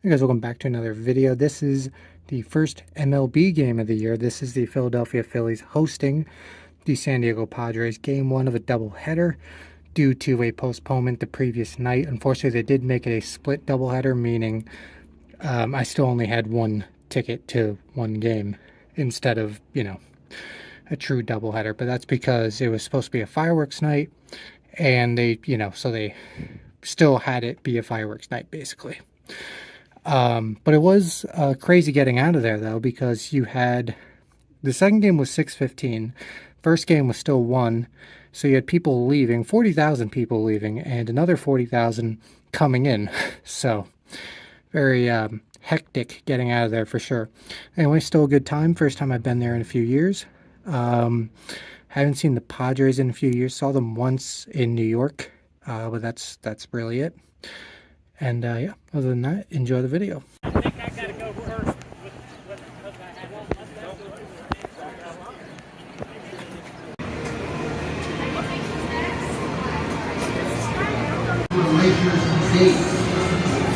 Hey guys, welcome back to another video. This is the first MLB game of the year. This is the Philadelphia Phillies hosting the San Diego Padres. Game one of a doubleheader due to a postponement the previous night. Unfortunately, they did make it a split doubleheader, meaning I still only had one ticket to one game instead of, a true doubleheader. But that's because it was supposed to be a fireworks night, and so they still had it be a fireworks night, basically. But it was crazy getting out of there, though, because you had the second game was 6:15, first game was still 1, so you had people leaving, 40,000 people leaving, and another 40,000 coming in. So very hectic getting out of there for sure. Anyway, still a good time. First time I've been there in a few years. Haven't seen the Padres in a few years. Saw them once in New York, but that's really it. And yeah, other than that, enjoy the video. I think I gotta go first because I had one.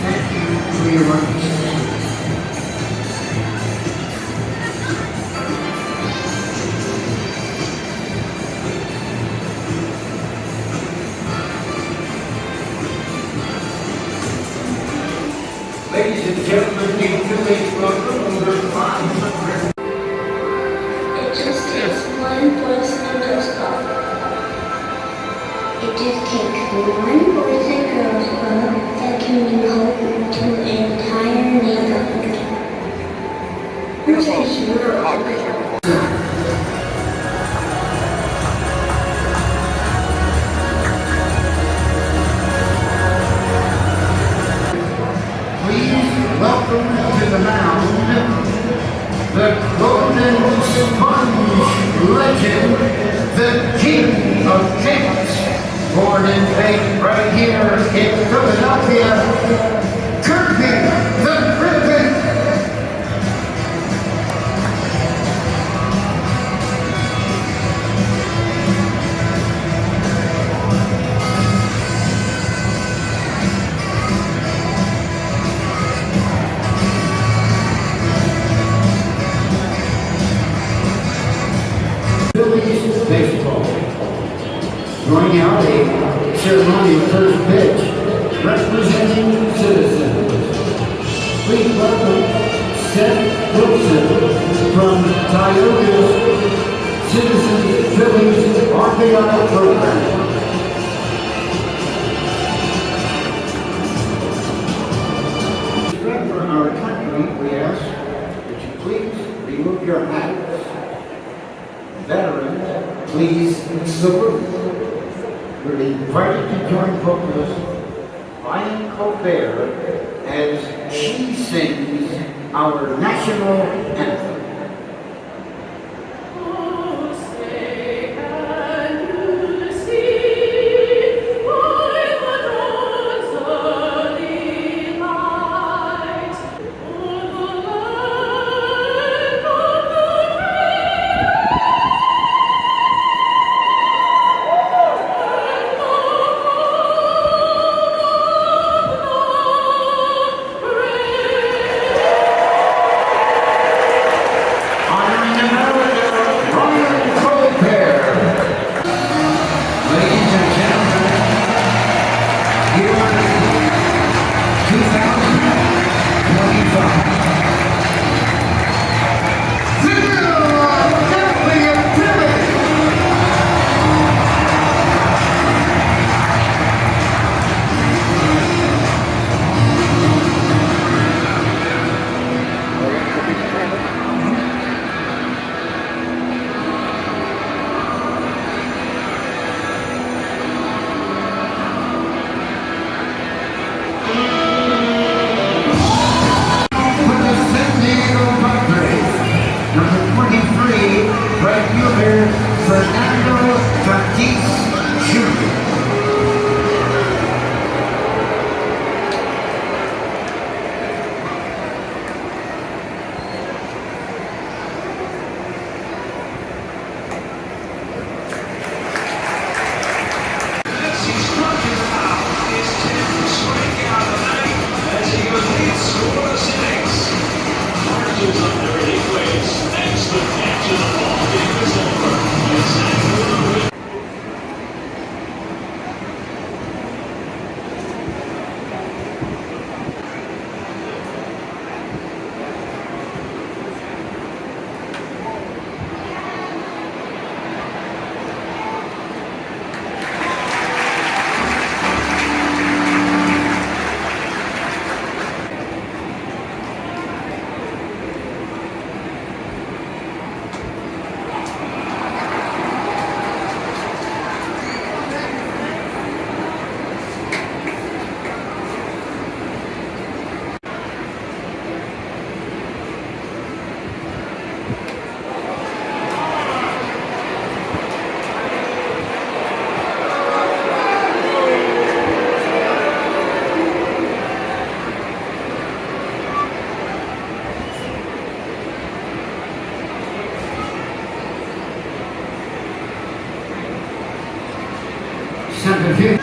Thank you for your work. Ladies and gentlemen, the Phillies welcome over 500. It just takes one person to stop. It just takes one boys and girls club that can bring hope to an entire neighborhood. Welcome to the mound, the Golden Sponge legend, the king of kings, born and raised right here in Philadelphia, Kirby the Griffin. Phillies baseball. Throwing out a ceremonial first pitch, representing Citizens. Please welcome Seth Wilson from Tioga's Citizens Phillies RBI program. For our country, we ask that you please remove your hats. Veterans, please salute. We're invited to join vocalist Ryan Colbert as she sings our national anthem. Center field.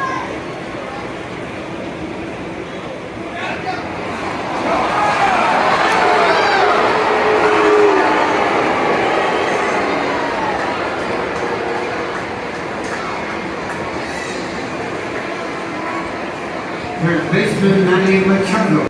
Third baseman Manny Machado.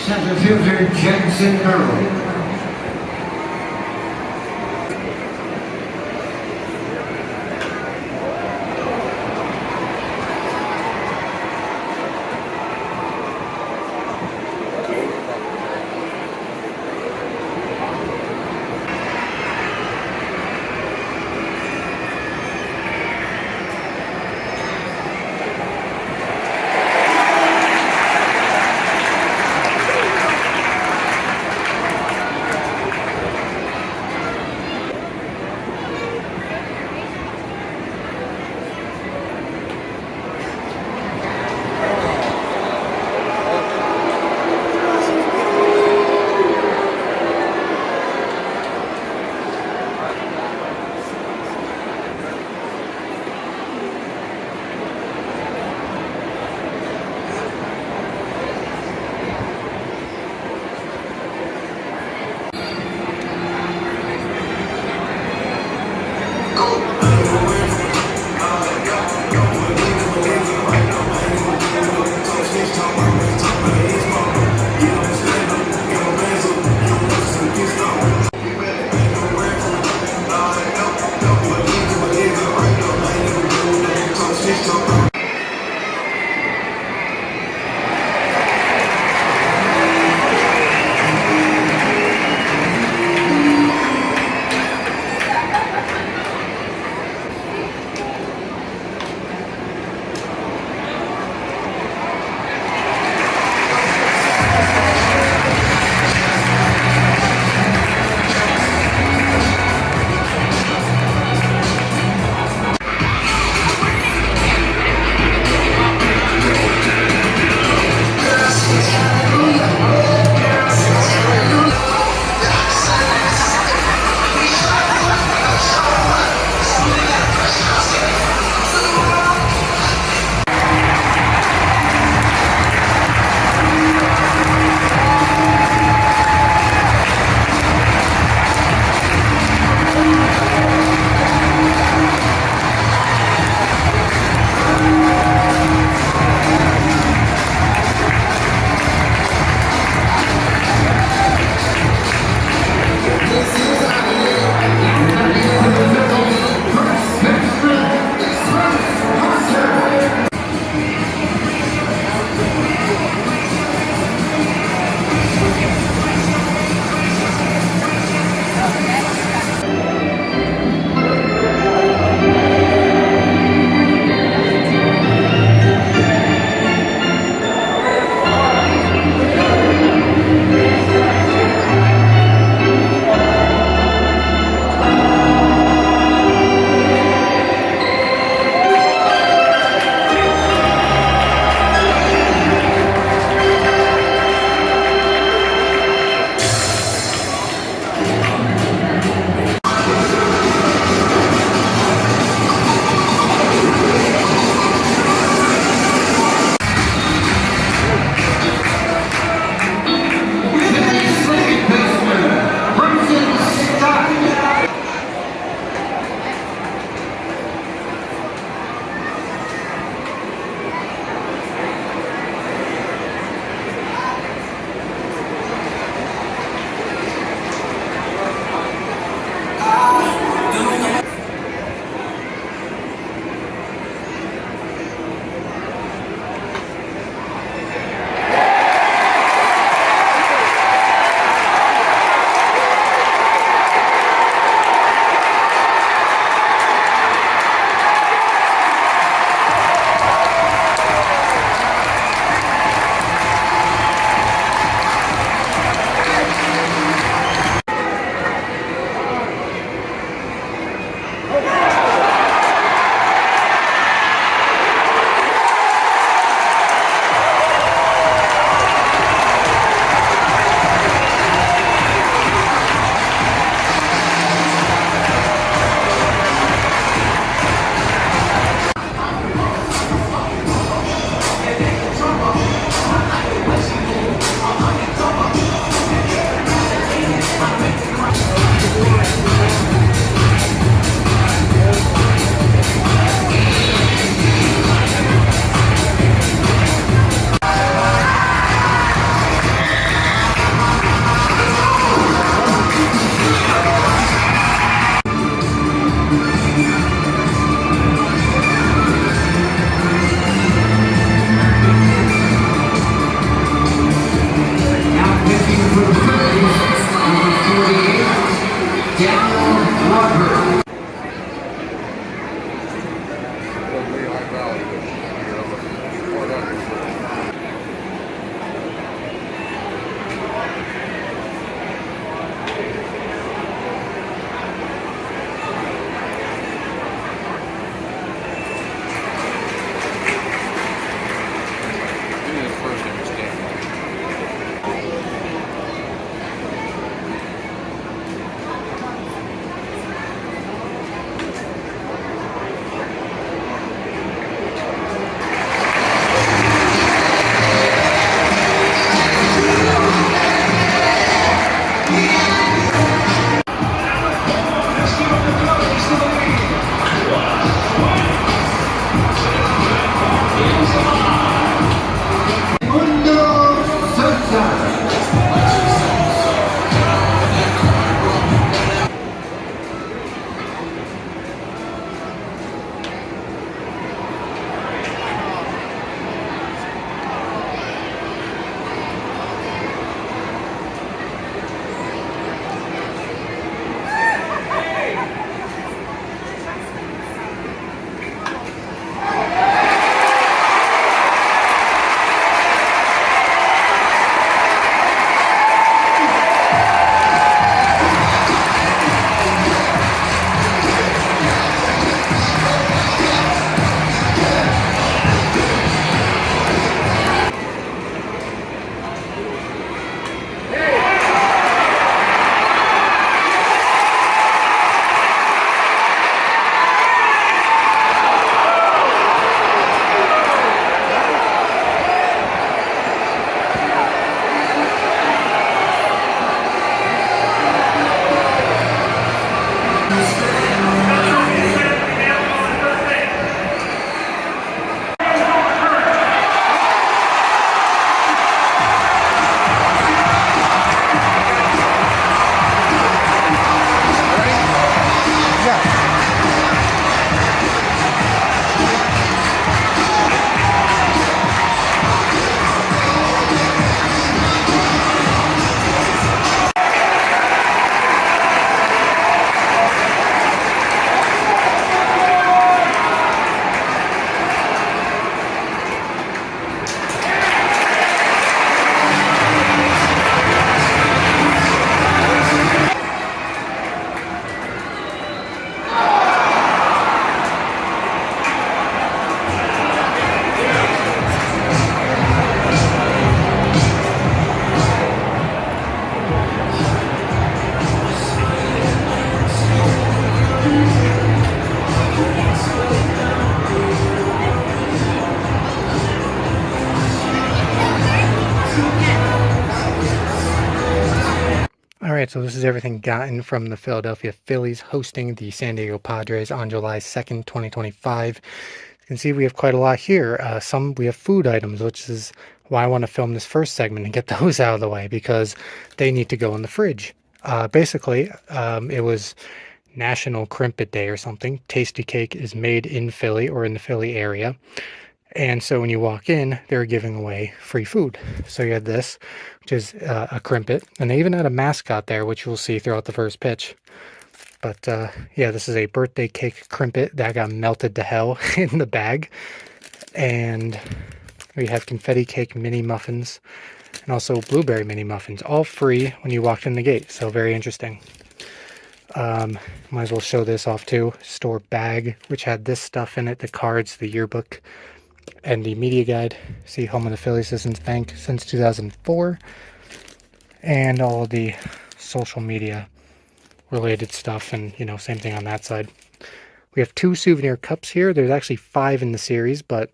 Center fielder Jensen Earl. right, so this is everything gotten from the Philadelphia Phillies hosting the San Diego Padres on July 2nd, 2025. You can see we have quite a lot here. We have food items, which is why I want to film this first segment and get those out of the way because they need to go in the fridge. Basically, it was National Crimpet Day or something. Tasty cake is made in Philly or in the Philly area. And so when you walk in, they're giving away free food. So you had this, which is a crimpet. And they even had a mascot there, which you'll see throughout the first pitch. But yeah, this is a birthday cake crimpet that got melted to hell in the bag. And we have confetti cake mini muffins and also blueberry mini muffins, all free when you walked in the gate. So very interesting. Might as well show this off too. Store bag, which had this stuff in it, the cards, the yearbook, and the media guide. See, home of the Philly Citizens Bank since 2004. And all of the social media related stuff, and same thing on that side. We have 2 souvenir cups here. There's actually 5 in the series, but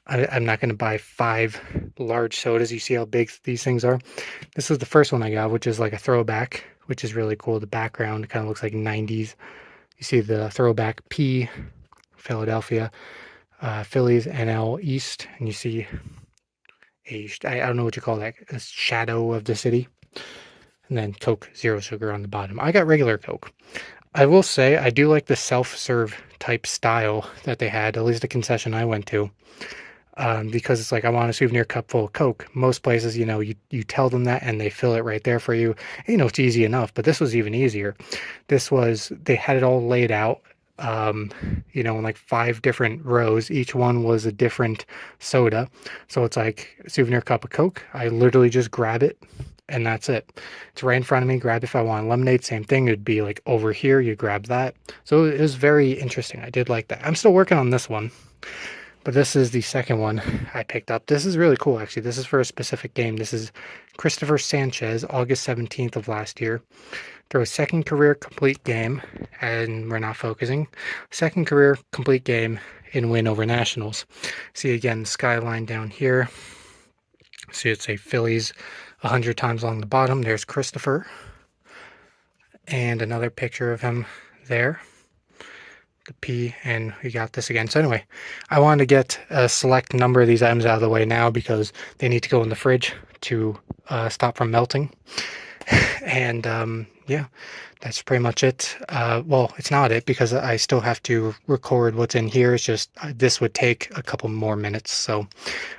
I'm not going to buy 5 large sodas. You see how big these things are? This was the first one I got, which is like a throwback, which is really cool. The background kind of looks like 90s. You see the throwback P, Philadelphia, Phillies, NL East, and you see I don't know what you call that, a shadow of the city. And then Coke Zero Sugar on the bottom. I got regular Coke. I will say I do like the self-serve type style that they had, at least the concession I went to. Because it's like, I want a souvenir cup full of Coke. Most places, you tell them that and they fill it right there for you. And, it's easy enough, but this was even easier. They had it all laid out, in like 5 different rows. Each one was a different soda. So it's like a souvenir cup of Coke. I literally just grab it and that's it. It's right in front of me. Grab if I want lemonade, same thing. It'd be like over here, you grab that. So it was very interesting. I did like that. I'm still working on this one. But this is the second one I picked up. This is really cool, actually. This is for a specific game. This is Christopher Sanchez, August 17th of last year. Throw a second career complete game, and we're not focusing. Second career complete game in win over Nationals. See, again, skyline down here. See, it's a Phillies 100 times along the bottom. There's Christopher. And another picture of him there. The P, and we got this again. So anyway, I wanted to get a select number of these items out of the way now because they need to go in the fridge to stop from melting. And yeah, that's pretty much it. Well, it's not it because I still have to record what's in here. It's just this would take a couple more minutes. So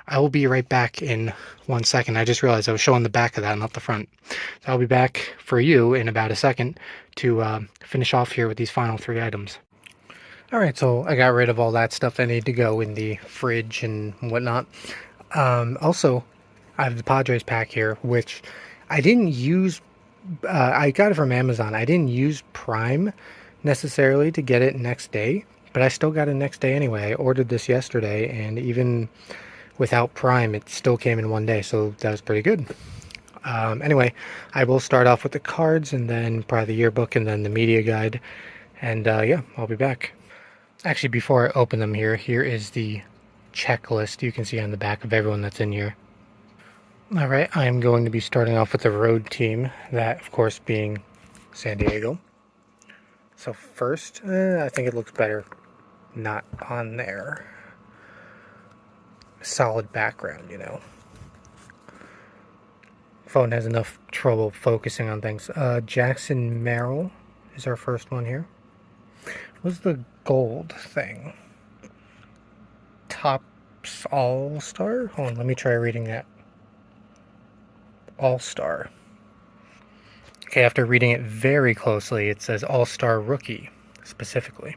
I will be right back in 1 second. I just realized I was showing the back of that, not the front. So I'll be back for you in about a second to finish off here with these final 3 items. Alright, so I got rid of all that stuff that needed to go in the fridge and whatnot. Also, I have the Padres pack here, which I didn't use. I got it from Amazon. I didn't use Prime necessarily to get it next day, but I still got it next day anyway. I ordered this yesterday, and even without Prime, it still came in 1 day, so that was pretty good. Anyway, I will start off with the cards, and then probably the yearbook, and then the media guide. And yeah, I'll be back. Actually, before I open them here is the checklist you can see on the back of everyone that's in here. Alright, I am going to be starting off with the road team, that of course being San Diego. So first, I think it looks better not on there. Solid background, Phone has enough trouble focusing on things. Jackson Merrill is our first one here. What's the gold thing? Topps All-Star? Hold on, let me try reading that. All-Star. Okay, after reading it very closely, it says All-Star Rookie, specifically.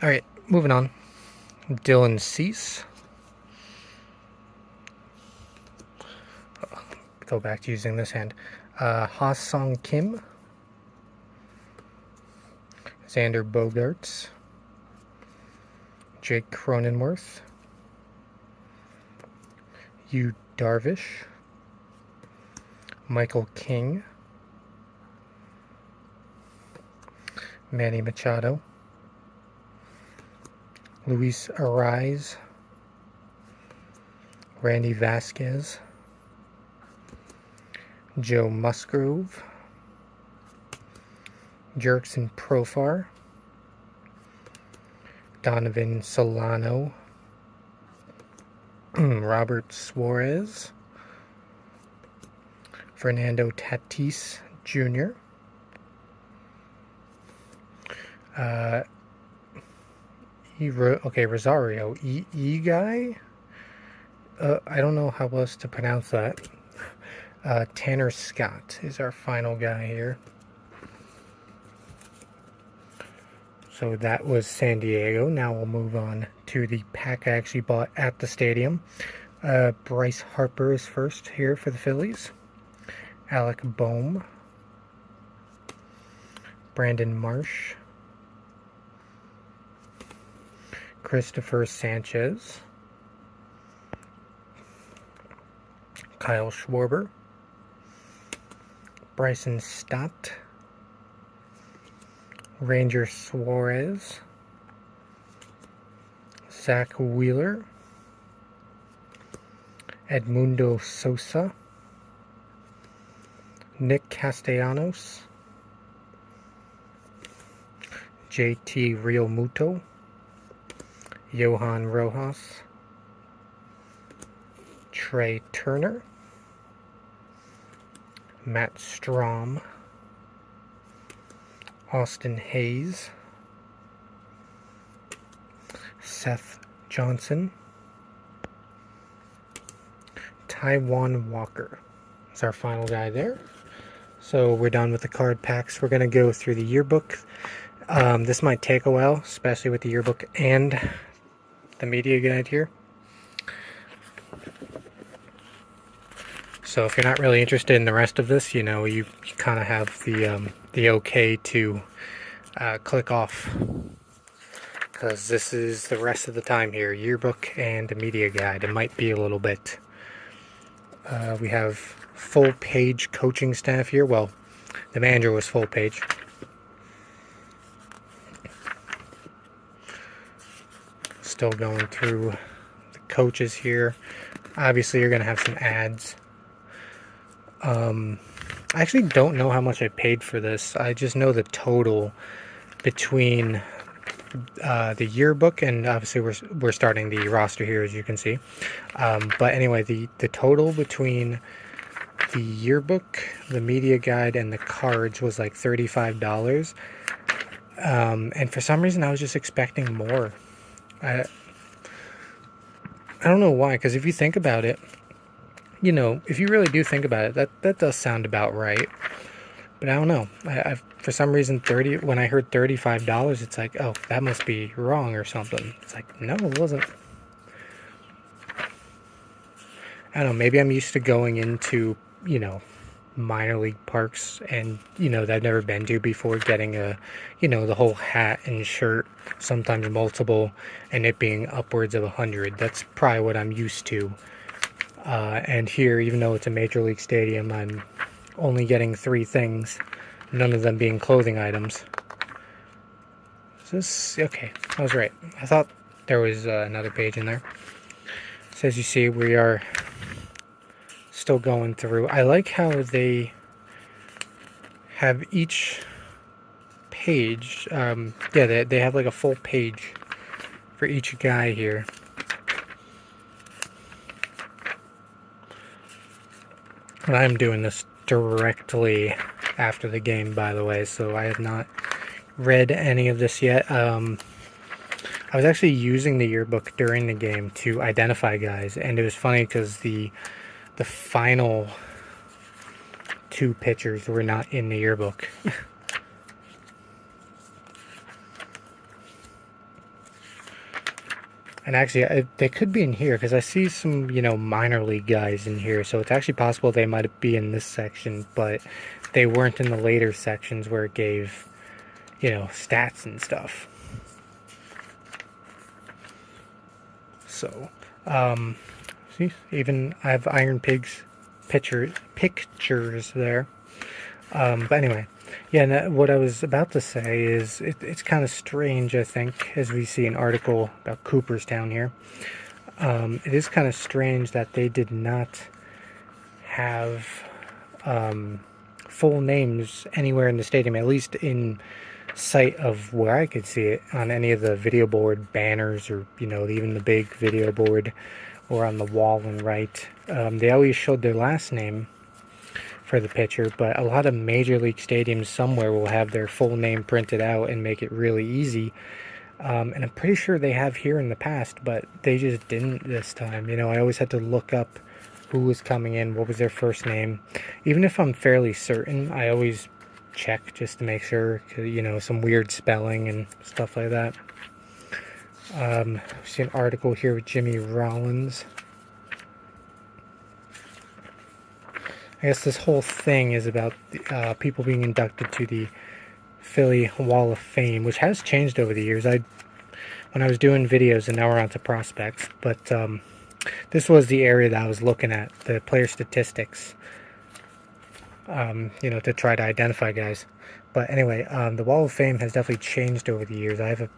Alright, moving on. Dylan Cease. Go back to using this hand. Ha-Sung Kim. Xander Bogaerts, Jake Cronenworth, Yu Darvish, Michael King, Manny Machado, Luis Ariz, Randy Vasquez, Joe Musgrove, Jerkson Profar, Donovan Solano, Robert Suarez, Fernando Tatis Jr., Rosario, guy. I don't know how else to pronounce that. Tanner Scott is our final guy here. So that was San Diego. Now we'll move on to the pack I actually bought at the stadium. Bryce Harper is first here for the Phillies. Alec Boehm. Brandon Marsh. Christopher Sanchez. Kyle Schwarber. Bryson Stott. Ranger Suarez. Zach Wheeler. Edmundo Sosa. Nick Castellanos. JT Realmuto. Johan Rojas. Trey Turner. Matt Strom. Austin Hayes. Seth Johnson. Taiwan Walker is our final guy there. So we're done with the card packs. We're going to go through the yearbook. This might take a while, especially with the yearbook and the media guide here. So if you're not really interested in the rest of this, you know, you kind of have the okay to click off, because this is the rest of the time here. Yearbook and the media guide. It might be a little bit. We have full page coaching staff here. Well, the manager was full page. Still going through the coaches here. Obviously, you're going to have some ads. I actually don't know how much I paid for this. I just know the total between the yearbook, and obviously we're starting the roster here, as you can see. But anyway, the total between the yearbook, the media guide, and the cards was like $35. And for some reason, I was just expecting more. I don't know why, because if you think about it, you know, if you really do think about it, that does sound about right. But I don't know. I for some reason, when I heard $35, it's like, oh, that must be wrong or something. It's like, no, it wasn't. I don't know. Maybe I'm used to going into, you know, minor league parks and, you know, that I've never been to before, getting the whole hat and shirt, sometimes multiple, and it being upwards of 100. That's probably what I'm used to. And here, even though it's a major league stadium, I'm only getting 3 things, none of them being clothing items. Is this okay? I was right. I thought there was another page in there. So as you see, we are still going through. I like how they have each page. They have like a full page for each guy here. And I'm doing this directly after the game, by the way, so I have not read any of this yet. I was actually using the yearbook during the game to identify guys, and it was funny because the final 2 pitchers were not in the yearbook. And actually, they could be in here, because I see some, you know, minor league guys in here. So it's actually possible they might be in this section, but they weren't in the later sections where it gave, you know, stats and stuff. So, see, even I have Iron Pigs pictures there. But anyway, yeah, and what I was about to say is it's kind of strange, I think, as we see an article about Cooperstown here. It is kind of strange that they did not have full names anywhere in the stadium, at least in sight of where I could see it on any of the video board banners, or even the big video board, or on the wall and right. They always showed their last name for the pitcher, but a lot of major league stadiums somewhere will have their full name printed out and make it really easy. And I'm pretty sure they have here in the past, but they just didn't this time. I always had to look up who was coming in, what was their first name. Even if I'm fairly certain, I always check just to make sure, 'cause, some weird spelling and stuff like that. See an article here with Jimmy Rollins. I guess this whole thing is about people being inducted to the Philly Wall of Fame, which has changed over the years. When I was doing videos, and now we're on to prospects, but this was the area that I was looking at, the player statistics, to try to identify guys. But anyway, the Wall of Fame has definitely changed over the years. I have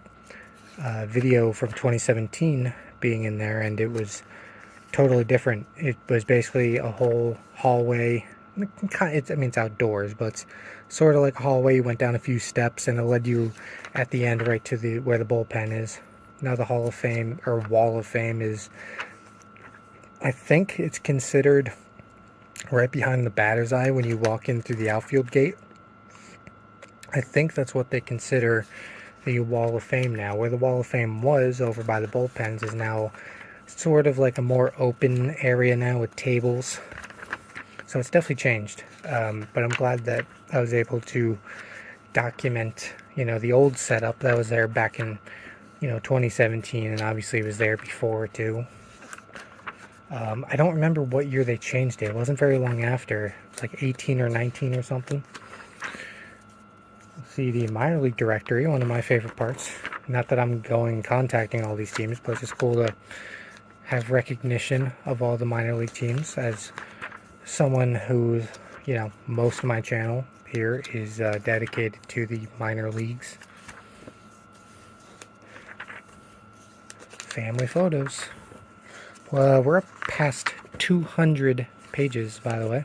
a video from 2017 being in there, and it was totally different. It was basically a whole hallway. It's outdoors, but it's sort of like a hallway. You went down a few steps, and it led you at the end right to where the bullpen is. Now the Hall of Fame, or Wall of Fame, is, I think it's considered right behind the batter's eye when you walk in through the outfield gate. I think that's what they consider the Wall of Fame now. Where the Wall of Fame was over by the bullpens is now sort of like a more open area now with tables. So it's definitely changed. But I'm glad that I was able to document, the old setup that was there back in, 2017, and obviously it was there before too. I don't remember what year they changed it. It wasn't very long after. It's like 18 or 19 or something. See the minor league directory, one of my favorite parts. Not that I'm contacting all these teams, but it's just cool to have recognition of all the minor league teams. As someone who's, most of my channel here is dedicated to the minor leagues. Family photos. Well, we're up past 200 pages, by the way.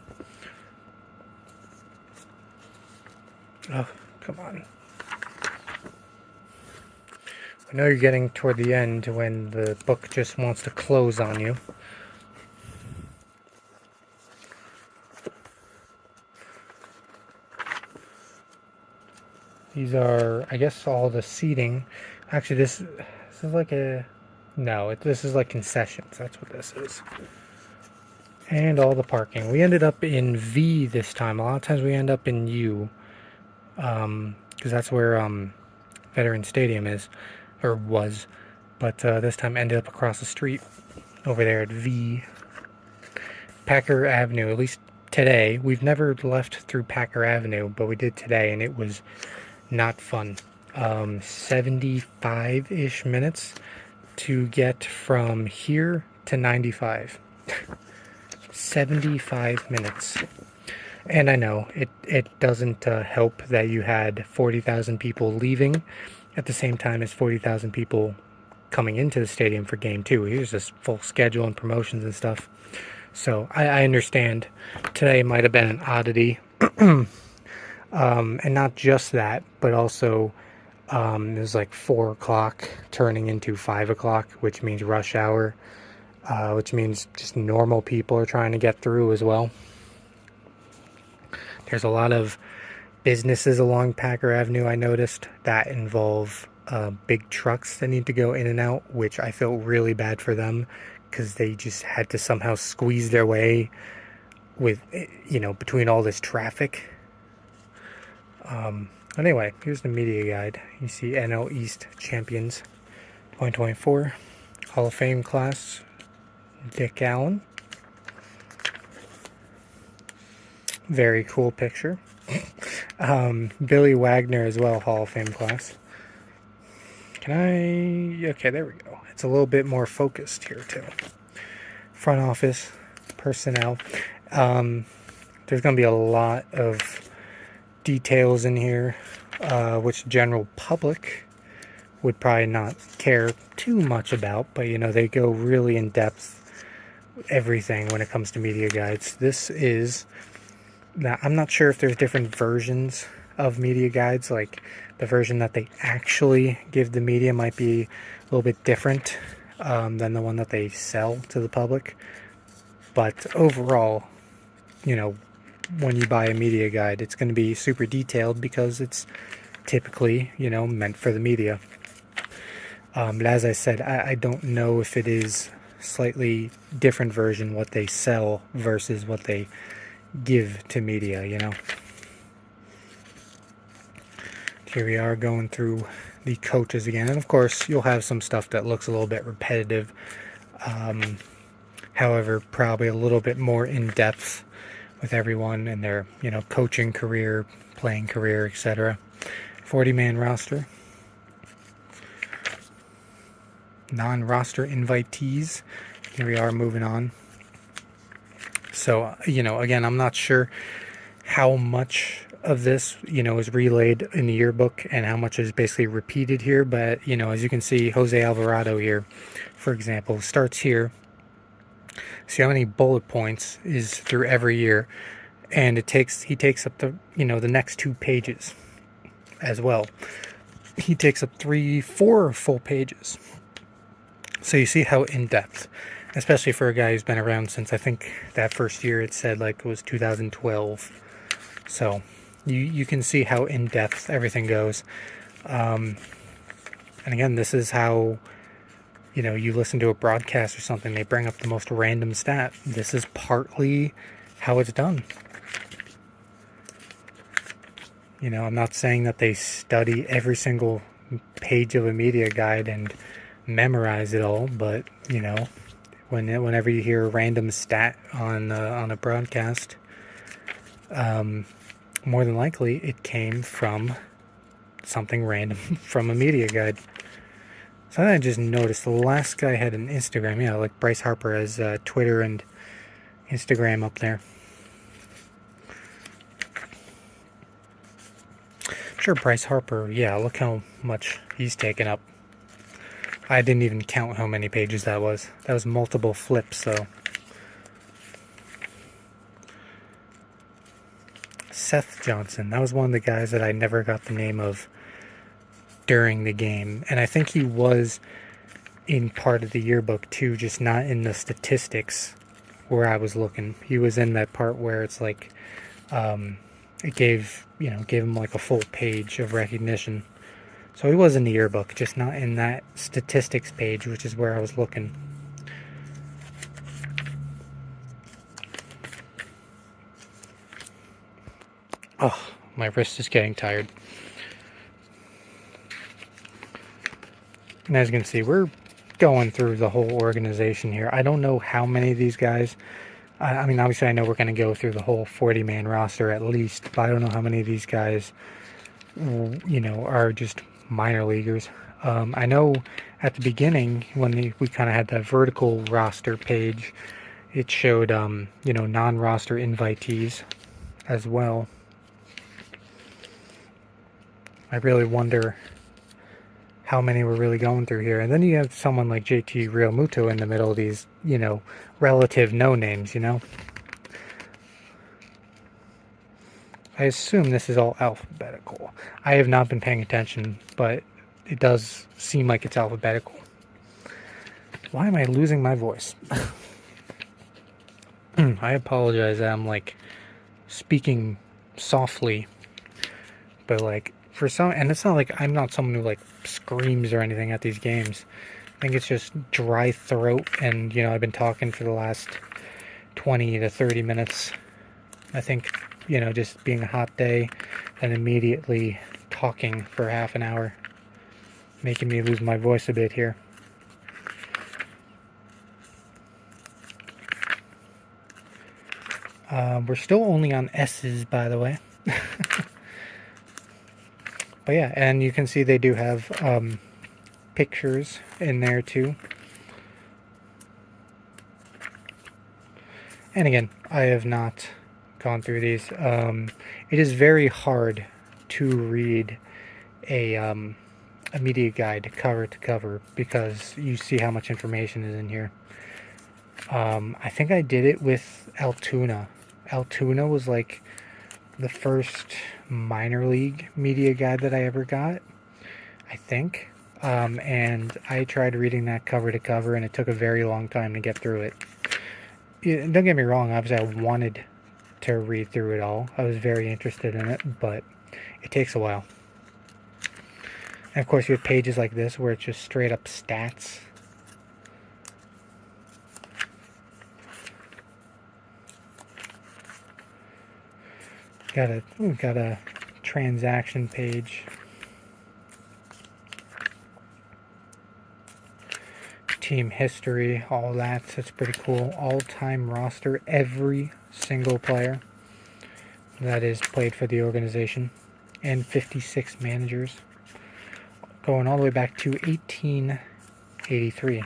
Oh, come on. I know you're getting toward the end when the book just wants to close on you. These are, I guess, all the seating. Actually, this is like a... No, this is like concessions. That's what this is. And all the parking. We ended up in V this time. A lot of times we end up in U. Because that's where Veteran Stadium is. Or was. But this time ended up across the street. Over there at V. Packer Avenue. At least today. We've never left through Packer Avenue. But we did today. And it was not fun. 75-ish minutes to get from here to 95. 75 minutes. And I know it doesn't help that you had 40,000 people leaving at the same time as 40,000 people coming into the stadium for game 2. Here's this full schedule and promotions and stuff. So I understand today might have been an oddity. And not just that, but also it was like 4 o'clock turning into 5 o'clock, which means rush hour, which means just normal people are trying to get through as well. There's a lot of businesses along Packer Avenue, I noticed, that involve big trucks that need to go in and out, which I feel really bad for them because they just had to somehow squeeze their way with, between all this traffic. Anyway, here's the media guide. You see NL East champions 2024 Hall of Fame class, Dick Allen. Very cool picture. Billy Wagner as well, Hall of Fame class. Okay, there we go. It's a little bit more focused here too. Front office personnel. There's going to be a lot of details in here, which general public would probably not care too much about, but they go really in depth everything when it comes to media guides. This is Now, I'm not sure if there's different versions of media guides, like the version that they actually give the media might be a little bit different than the one that they sell to the public. But overall, you know, when you buy a media guide, it's going to be super detailed because it's typically, you know, meant for the media. But as I said, I don't know if it is slightly different version what they sell versus what they give to media, you know. Here we are going through the coaches again, and of course you'll have some stuff that looks a little bit repetitive, however probably a little bit more in depth with everyone and their, you know, coaching career, playing career, etc. 40-man roster, non-roster invitees. Here we are moving on. So, you know, again, I'm not sure how much of this, you know, is relayed in the yearbook and how much is basically repeated here. But, you know, as you can see, Jose Alvarado here, for example, starts here. See how many bullet points is through every year. And he takes up the, you know, the next 2 pages as well. He takes up 4 full pages. So you see how in-depth, especially for a guy who's been around since, I think that first year it said like it was 2012. So you can see how in-depth everything goes. And again, this is how, you know, you listen to a broadcast or something, they bring up the most random stat. This is partly how it's done. You know, I'm not saying that they study every single page of a media guide and memorize it all, but, you know, whenever you hear a random stat on a broadcast, more than likely it came from something random from a media guide. So I just noticed the last guy had an Instagram. Yeah, like Bryce Harper has Twitter and Instagram up there. Sure, Bryce Harper, yeah, look how much he's taken up. I didn't even count how many pages that was. That was multiple flips, so. Seth Johnson, that was one of the guys that I never got the name of during the game. And I think he was in part of the yearbook too, just not in the statistics where I was looking. He was in that part where it's like, it gave him like a full page of recognition. So he was in the yearbook, just not in that statistics page, which is where I was looking. Oh, my wrist is getting tired. And as you can see, we're going through the whole organization here. I don't know how many of these guys, I mean, obviously I know we're going to go through the whole 40-man roster at least, but I don't know how many of these guys, you know, are just minor leaguers. I know at the beginning when we kind of had that vertical roster page, it showed, you know, non-roster invitees as well. I really wonder how many we're really going through here. And then you have someone like JT Realmuto in the middle of these, you know, relative no-names, you know. I assume this is all alphabetical. I have not been paying attention, but it does seem like it's alphabetical. Why am I losing my voice? I apologize that I'm like speaking softly, but like for some, and it's not like I'm not someone who like screams or anything at these games. I think it's just dry throat, and you know, I've been talking for the last 20 to 30 minutes. I think, you know, just being a hot day and immediately talking for half an hour, making me lose my voice a bit here. We're still only on S's, by the way. But yeah, and you can see they do have pictures in there too. And again, I have not gone through these. It is very hard to read a media guide cover to cover because you see how much information is in here. I think I did it with Altoona. Altoona was like the first minor league media guide that I ever got, I think. And I tried reading that cover to cover, and it took a very long time to get through it. Don't get me wrong, obviously I wanted to read through it all. I was very interested in it, but it takes a while. And of course you have pages like this where it's just straight up stats. Got a transaction page. Team history, all that. That's pretty cool. All-time roster, every single player that is played for the organization, and 56 managers, going all the way back to 1883.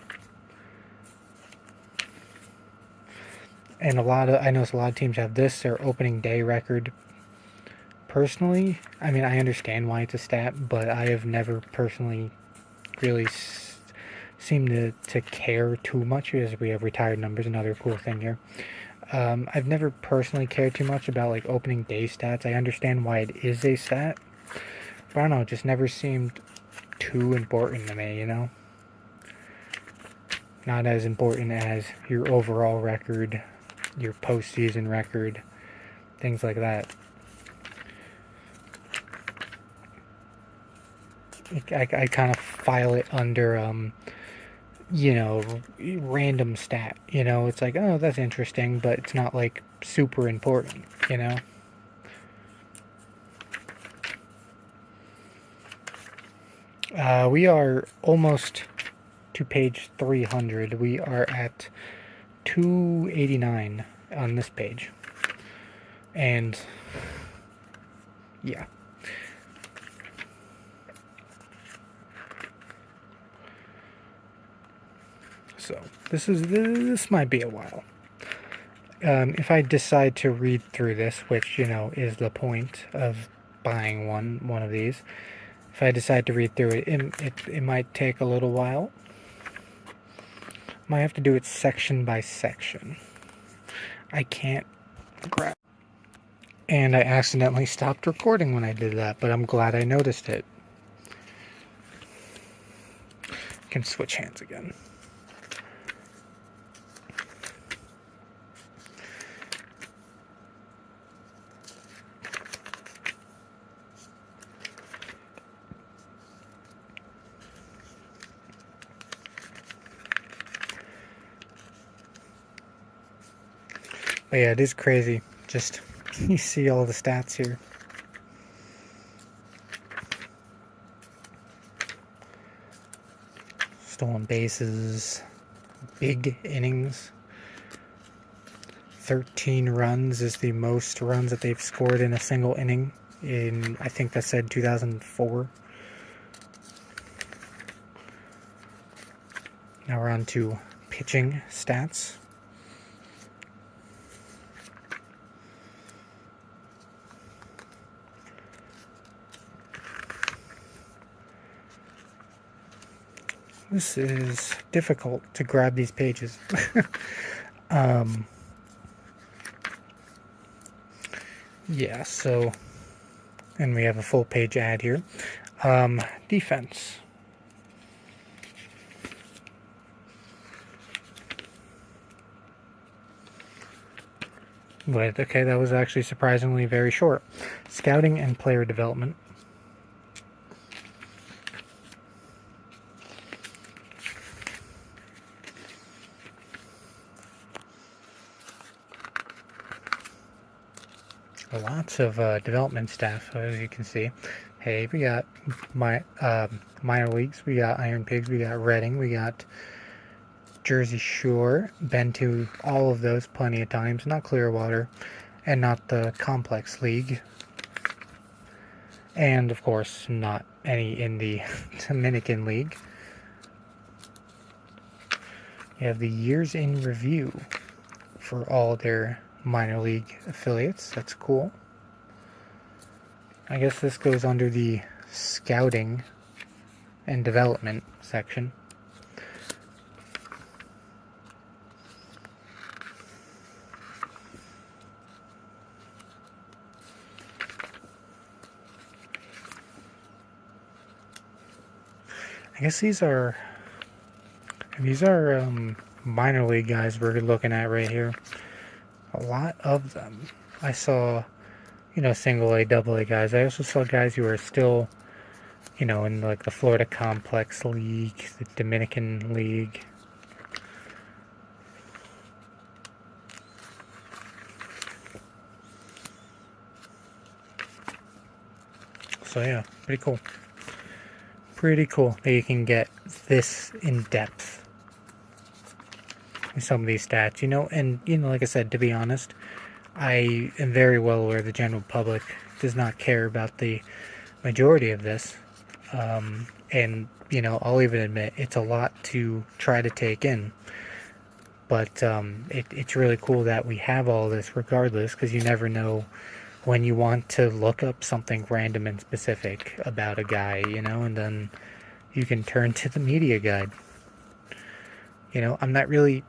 And I notice a lot of teams have this, their opening day record. Personally, I mean, I understand why it's a stat, but I have never personally really seemed to care too much, as we have retired numbers, another cool thing here. I've never personally cared too much about like opening day stats. I understand why it is a stat, but I don't know, it just never seemed too important to me, you know? Not as important as your overall record, your postseason record, things like that. I kind of file it under, you know, random stat. You know, it's like, oh, that's interesting, but it's not like super important, you know? We are almost to page 300. We are at 289 on this page. And, yeah. So this might be a while. If I decide to read through this, which, you know, is the point of buying one of these, if I decide to read through it, it might take a little while. Might have to do it section by section. I can't grab. And I accidentally stopped recording when I did that, but I'm glad I noticed it. I can switch hands again. But yeah, it is crazy. Just, you see all the stats here. Stolen bases, big innings. 13 runs is the most runs that they've scored in a single inning in, I think that said 2004. Now we're on to pitching stats. This is difficult to grab these pages. Yeah, so, and we have a full page ad here. Defense. But, okay, that was actually surprisingly very short. Scouting and player development. Lots of development staff, as you can see. Hey, we got minor leagues, we got Iron Pigs, we got Reading, we got Jersey Shore. Been to all of those plenty of times. Not Clearwater, and not the Complex League. And, of course, not any in the Dominican League. You have the years in review for all their minor league affiliates. That's cool. I guess this goes under the scouting and development section. I guess these are minor league guys we're looking at right here. A lot of them. I saw, single A, double A guys. I also saw guys who are still, in like the Florida Complex League, the Dominican League. So yeah, pretty cool. Pretty cool that you can get this in depth with some of these stats, and like I said, to be honest, I am very well aware the general public does not care about the majority of this. And I'll even admit it's a lot to try to take in, but it's really cool that we have all this regardless, because you never know when you want to look up something random and specific about a guy, and then you can turn to the media guide. I'm not really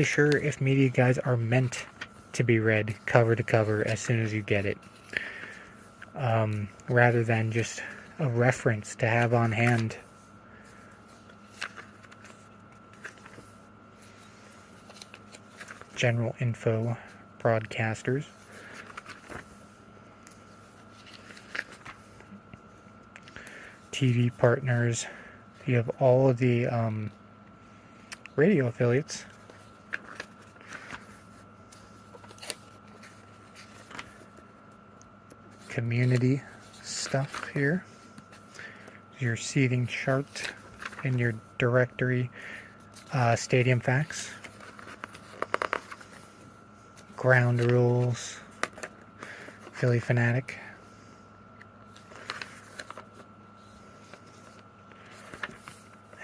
sure if media guides are meant to be read cover to cover as soon as you get it, rather than just a reference to have on hand. General info broadcasters. TV partners. You have all of the radio affiliates. Community stuff here. Your seating chart and your directory, stadium facts, ground rules, Philly Fanatic,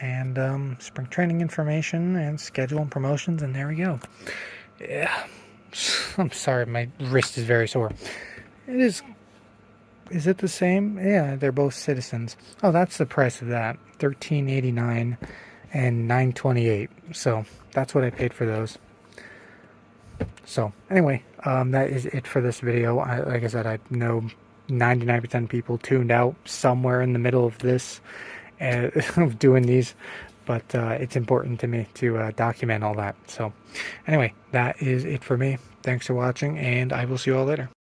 and spring training information and schedule and promotions, and there we go. Yeah, I'm sorry, my wrist is very sore. It is. Is it the same? Yeah, they're both Citizens. Oh, that's the price of that. $13.89 and $9.28. So that's what I paid for those. So anyway, that is it for this video. Like I said, I know 99% of people tuned out somewhere in the middle of this, of doing these, but it's important to me to document all that. So anyway, that is it for me. Thanks for watching, and I will see you all later.